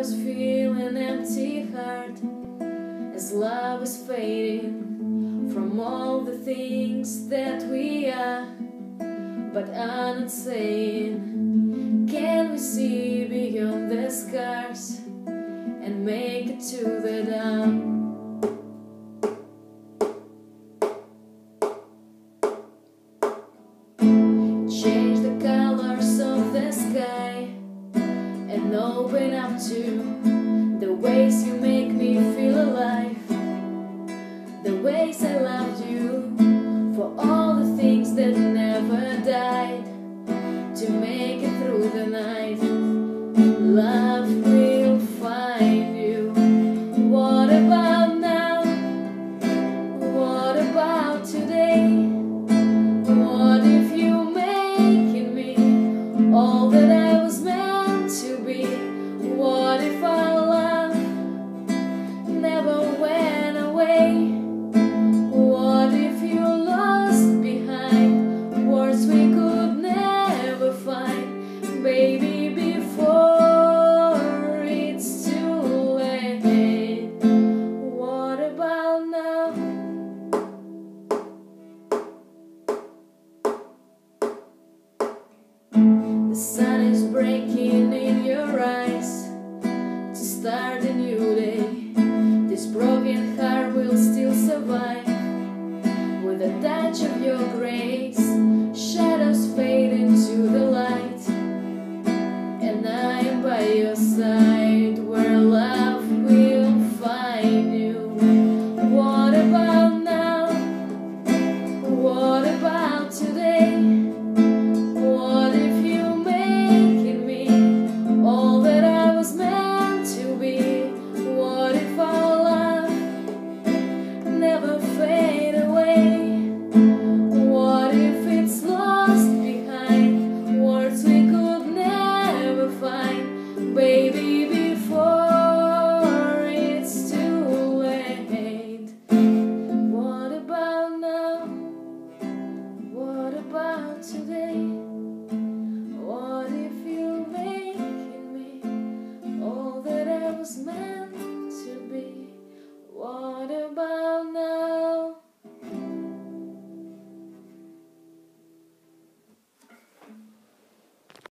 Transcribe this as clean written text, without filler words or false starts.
was feeling empty heart, as love is fading from all the things that we are. But I'm not saying, can we see beyond the scars and make it to the dawn? Change the colors of the sky and open up to the ways you make me feel alive, the ways I loved you, for all the things that never died, to make it through the night. Love